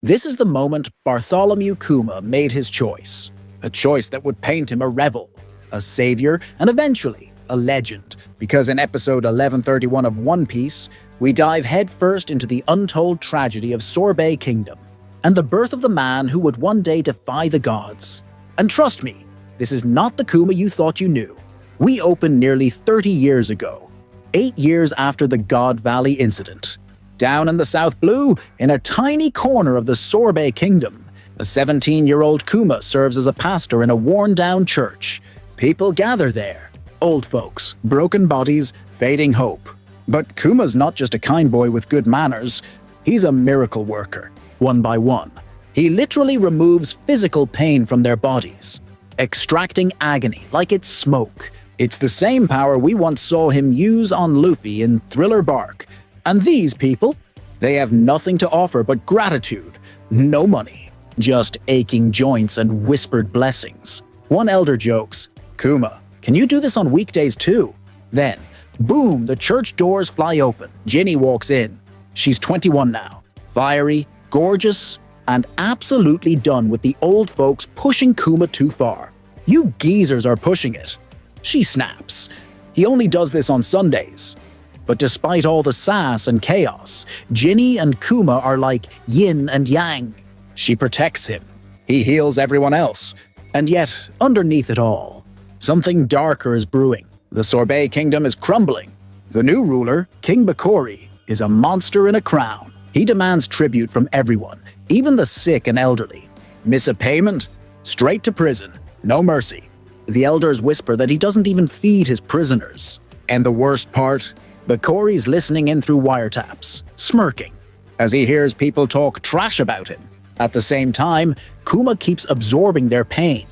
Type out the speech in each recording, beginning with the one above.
This is the moment Bartholomew Kuma made his choice. A choice that would paint him a rebel, a savior, and eventually a legend. Because in episode 1131 of One Piece, we dive headfirst into the untold tragedy of Sorbet Kingdom and the birth of the man who would one day defy the gods. And trust me, this is not the Kuma you thought you knew. We opened nearly 30 years ago, 8 years after the God Valley incident. Down in the South Blue, in a tiny corner of the Sorbet Kingdom, a 17-year-old Kuma serves as a pastor in a worn-down church. People gather there. Old folks, broken bodies, fading hope. But Kuma's not just a kind boy with good manners. He's a miracle worker, one by one. He literally removes physical pain from their bodies, extracting agony like it's smoke. It's the same power we once saw him use on Luffy in Thriller Bark. And these people, they have nothing to offer but gratitude, no money, just aching joints and whispered blessings. One elder jokes, "Kuma, can you do this on weekdays too?" Then, boom, the church doors fly open. Jinny walks in. She's 21 now, fiery, gorgeous, and absolutely done with the old folks pushing Kuma too far. "You geezers are pushing it." She snaps. He only does this on Sundays. But despite all the sass and chaos, Jinny and Kuma are like yin and yang. She protects him. He heals everyone else. And yet, underneath it all, something darker is brewing. The Sorbet Kingdom is crumbling. The new ruler, King Bekori, is a monster in a crown. He demands tribute from everyone, even the sick and elderly. Miss a payment? Straight to prison. No mercy. The elders whisper that he doesn't even feed his prisoners. And the worst part? Bekori's listening in through wiretaps, smirking, as he hears people talk trash about him. At the same time, Kuma keeps absorbing their pain.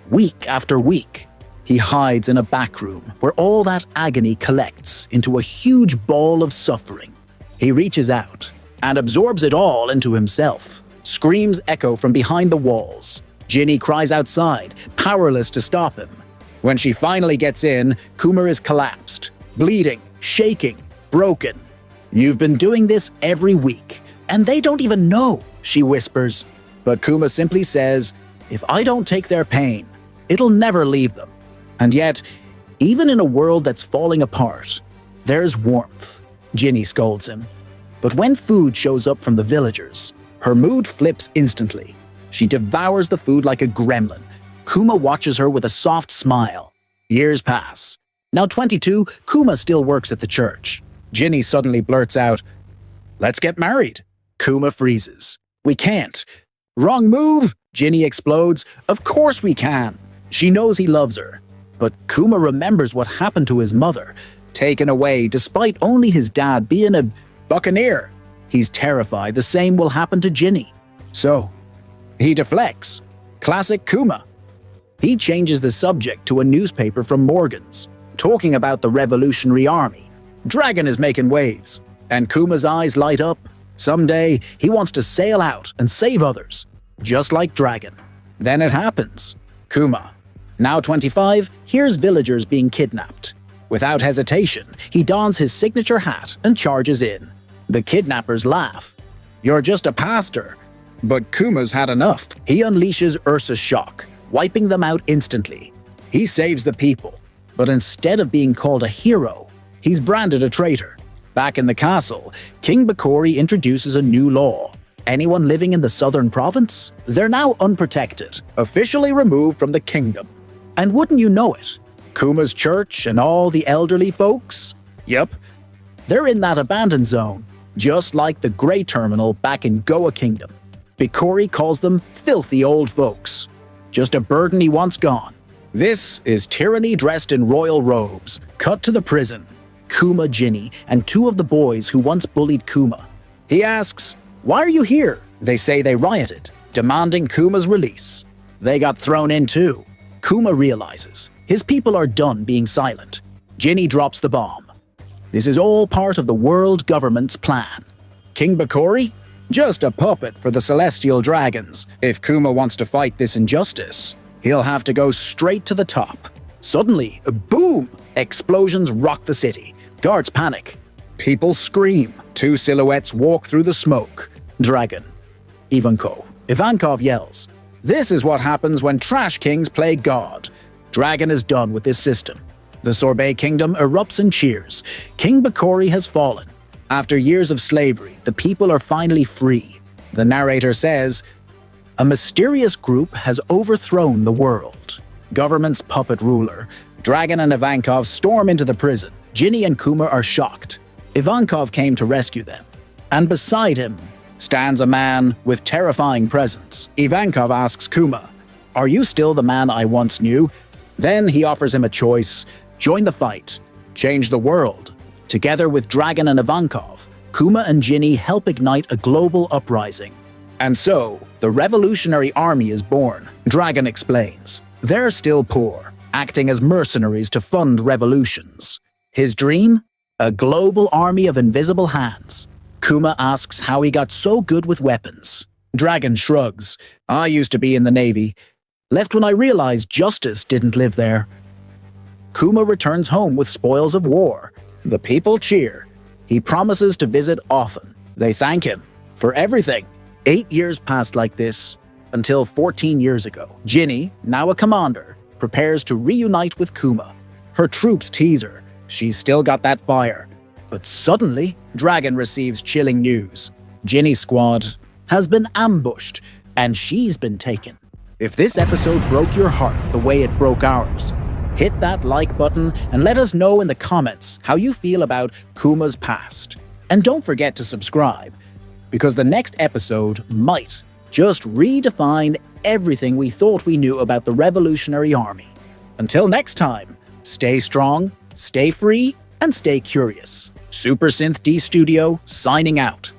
Week after week, he hides in a back room where all that agony collects into a huge ball of suffering. He reaches out and absorbs it all into himself. Screams echo from behind the walls. Jinny cries outside, powerless to stop him. When she finally gets in, Kuma is collapsed, bleeding, shaking, broken. "You've been doing this every week, and they don't even know," she whispers. But Kuma simply says, "If I don't take their pain, it'll never leave them." And yet, even in a world that's falling apart, there's warmth. Jinny scolds him. But when food shows up from the villagers, her mood flips instantly. She devours the food like a gremlin. Kuma watches her with a soft smile. Years pass. Now 22, Kuma still works at the church. Jinny suddenly blurts out, "Let's get married." Kuma freezes. "We can't." "Wrong move," Jinny explodes. "Of course we can." She knows he loves her. But Kuma remembers what happened to his mother, taken away despite only his dad being a buccaneer. He's terrified the same will happen to Jinny. So, he deflects. Classic Kuma. He changes the subject to a newspaper from Morgan's, talking about the Revolutionary Army. Dragon is making waves, and Kuma's eyes light up. Someday, he wants to sail out and save others, just like Dragon. Then it happens. Kuma, now 25, hears villagers being kidnapped. Without hesitation, he dons his signature hat and charges in. The kidnappers laugh. "You're just a pastor." But Kuma's had enough. He unleashes Ursa's shock, wiping them out instantly. He saves the people. But instead of being called a hero, he's branded a traitor. Back in the castle, King Bekori introduces a new law. Anyone living in the southern province? They're now unprotected, officially removed from the kingdom. And wouldn't you know it, Kuma's church and all the elderly folks? Yup, they're in that abandoned zone, just like the Grey Terminal back in Goa Kingdom. Bekori calls them filthy old folks. Just a burden he wants gone. This is tyranny dressed in royal robes, cut to the prison. Kuma, Jinny, and two of the boys who once bullied Kuma. He asks, "Why are you here?" They say they rioted, demanding Kuma's release. They got thrown in too. Kuma realizes his people are done being silent. Jinny drops the bomb. This is all part of the world government's plan. King Bekori? Just a puppet for the celestial dragons. If Kuma wants to fight this injustice, he'll have to go straight to the top. Suddenly, boom! Explosions rock the city. Guards panic. People scream. Two silhouettes walk through the smoke. Dragon. Ivankov. Ivankov yells, "This is what happens when trash kings play God. Dragon is done with this system." The Sorbet Kingdom erupts in cheers. King Bekori has fallen. After years of slavery, the people are finally free. The narrator says, "A mysterious group has overthrown the world." Government's puppet ruler, Dragon and Ivankov storm into the prison. Jinny and Kuma are shocked. Ivankov came to rescue them. And beside him stands a man with terrifying presence. Ivankov asks Kuma, "Are you still the man I once knew?" Then he offers him a choice: join the fight, change the world. Together with Dragon and Ivankov, Kuma and Ginny help ignite a global uprising. And so, the Revolutionary Army is born. Dragon explains, "They're still poor, acting as mercenaries to fund revolutions." His dream? A global army of invisible hands. Kuma asks how he got so good with weapons. Dragon shrugs, "I used to be in the Navy. Left when I realized justice didn't live there." Kuma returns home with spoils of war. The people cheer. He promises to visit often. They thank him for everything. 8 years passed like this, until 14 years ago. Jinny, now a commander, prepares to reunite with Kuma. Her troops tease her. She's still got that fire. But suddenly, Dragon receives chilling news. Jinny's squad has been ambushed, and she's been taken. If this episode broke your heart the way it broke ours, hit that like button and let us know in the comments how you feel about Kuma's past. And don't forget to subscribe, because the next episode might just redefine everything we thought we knew about the Revolutionary Army. Until next time, stay strong, stay free, and stay curious. Super Synth D Studio signing out.